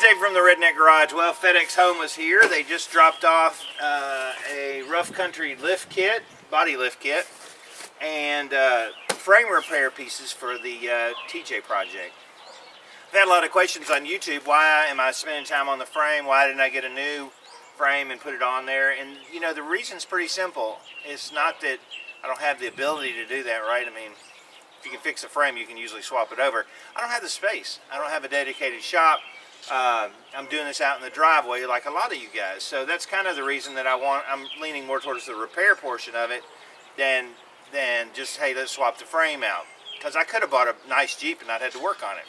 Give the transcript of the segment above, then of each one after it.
Dave from the Redneck Garage. Well, FedEx Home was here. They just dropped off a rough country lift kit, body lift kit, and frame repair pieces for the TJ project. I've had a lot of questions on YouTube. Why am I spending time on the frame? Why didn't I get a new frame and put it on there? And you know, the reason's pretty simple. It's not that I don't have the ability to do that, right? I mean, if you can fix a frame, you can usually swap it over. I don't have the space. I don't have a dedicated shop. I'm doing this out in the driveway like a lot of you guys. So that's kind of the reason that I'm leaning more towards the repair portion of it than just, hey, let's swap the frame out. Because I could have bought a nice Jeep and not had to work on it.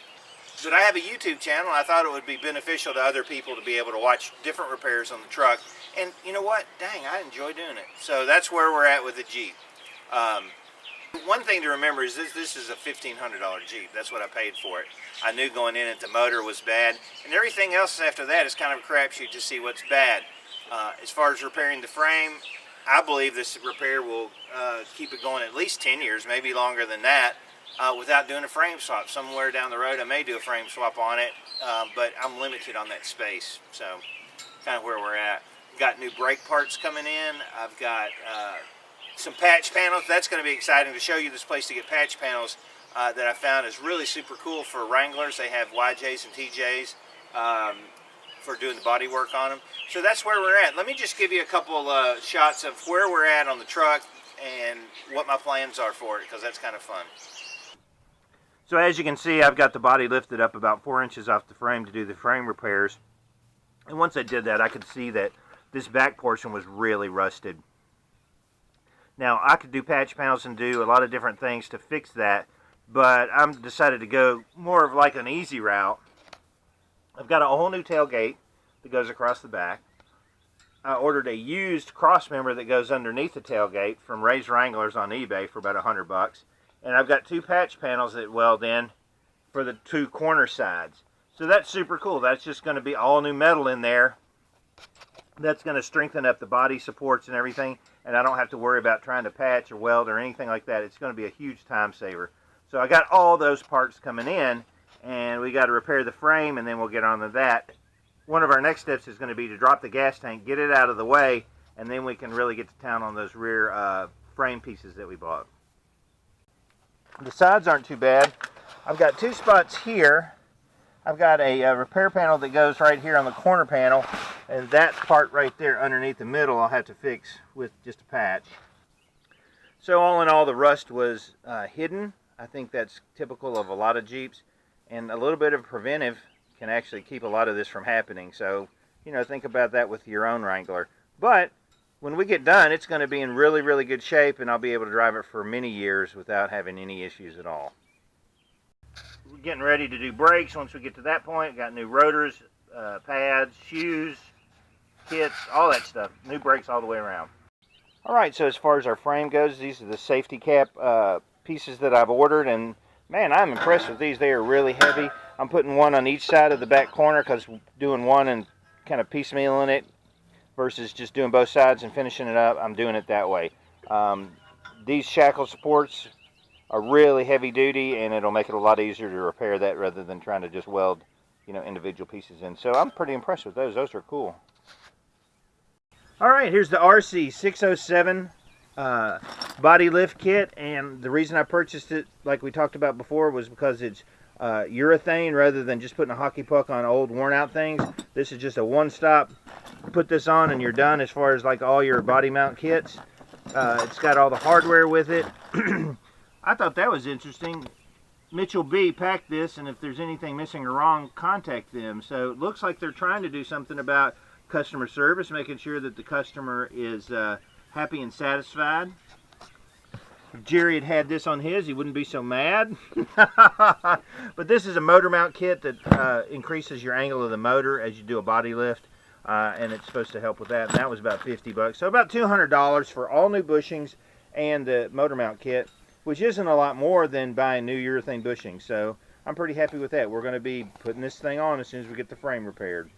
But I have a YouTube channel. I thought it would be beneficial to other people to be able to watch different repairs on the truck. And you know what? Dang, I enjoy doing it. So that's where we're at with the Jeep. One thing to remember is this is a $1,500 Jeep. That's what I paid for it. I knew going in that the motor was bad, and everything else after that is kind of a crapshoot to see what's bad. As far as repairing the frame, I believe this repair will keep it going at least 10 years, maybe longer than that, without doing a frame swap. Somewhere down the road I may do a frame swap on it, but I'm limited on that space. So kind of where we're at. Got new brake parts coming in. I've got some patch panels. That's going to be exciting to show you this place to get patch panels that I found is really super cool for Wranglers. They have YJs and TJs for doing the body work on them. So that's where we're at. Let me just give you a couple shots of where we're at on the truck and what my plans are for it, because that's kind of fun. So as you can see, I've got the body lifted up about 4 inches off the frame to do the frame repairs. And once I did that, I could see that this back portion was really rusted. Now, I could do patch panels and do a lot of different things to fix that, but I'm decided to go more of like an easy route. I've got a whole new tailgate that goes across the back. I ordered a used cross member that goes underneath the tailgate from Ray's Wranglers on eBay for about $100. And I've got 2 patch panels that weld in for the 2 corner sides. So that's super cool. That's just going to be all new metal in there. That's going to strengthen up the body supports and everything, and I don't have to worry about trying to patch or weld or anything like that. It's going to be a huge time saver. So I got all those parts coming in, and we got to repair the frame, and then we'll get on to that. One of our next steps is going to be to drop the gas tank, get it out of the way, and then we can really get to town on those rear frame pieces that we bought. The sides aren't too bad. I've got 2 spots here. I've got a repair panel that goes right here on the corner panel, and that part right there underneath the middle I'll have to fix with just a patch. So all in all, the rust was hidden. I think that's typical of a lot of Jeeps, and a little bit of preventive can actually keep a lot of this from happening. So, you know, think about that with your own Wrangler. But when we get done, it's going to be in really, really good shape, and I'll be able to drive it for many years without having any issues at all. We're getting ready to do brakes. Once we get to that point, got new rotors, pads, shoes, kits, all that stuff. New brakes all the way around. Alright, so as far as our frame goes, these are the safety cap pieces that I've ordered, and man, I'm impressed with these. They are really heavy. I'm putting one on each side of the back corner, because doing one and kind of piecemealing it versus just doing both sides and finishing it up, I'm doing it that way. These shackle supports are really heavy duty, and it'll make it a lot easier to repair that rather than trying to just weld, you know, individual pieces in. So I'm pretty impressed with those. Those are cool. All right, here's the RC 607 body lift kit, and the reason I purchased it, like we talked about before, was because it's urethane rather than just putting a hockey puck on old worn out things. This is just a one-stop, put this on and you're done as far as like all your body mount kits. It's got all the hardware with it. I thought that was interesting. Mitchell B packed this, and if there's anything missing or wrong, contact them. So it looks like they're trying to do something about customer service, making sure that the customer is happy and satisfied. If Jerry had this on his, he wouldn't be so mad. But this is a motor mount kit that increases your angle of the motor as you do a body lift, and it's supposed to help with that. And that was about $50. So about $200 for all new bushings and the motor mount kit, which isn't a lot more than buying new urethane bushings. So I'm pretty happy with that. We're going to be putting this thing on as soon as we get the frame repaired.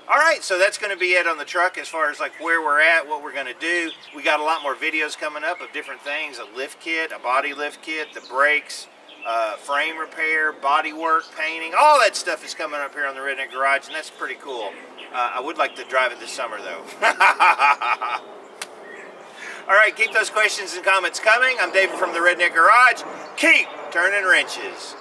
Alright, so that's going to be it on the truck as far as like where we're at, what we're going to do. We got a lot more videos coming up of different things, a lift kit, a body lift kit, the brakes, frame repair, body work, painting, all that stuff is coming up here on the Redneck Garage, and that's pretty cool. I would like to drive it this summer, though. All right, keep those questions and comments coming. I'm David from the Redneck Garage. Keep turning wrenches.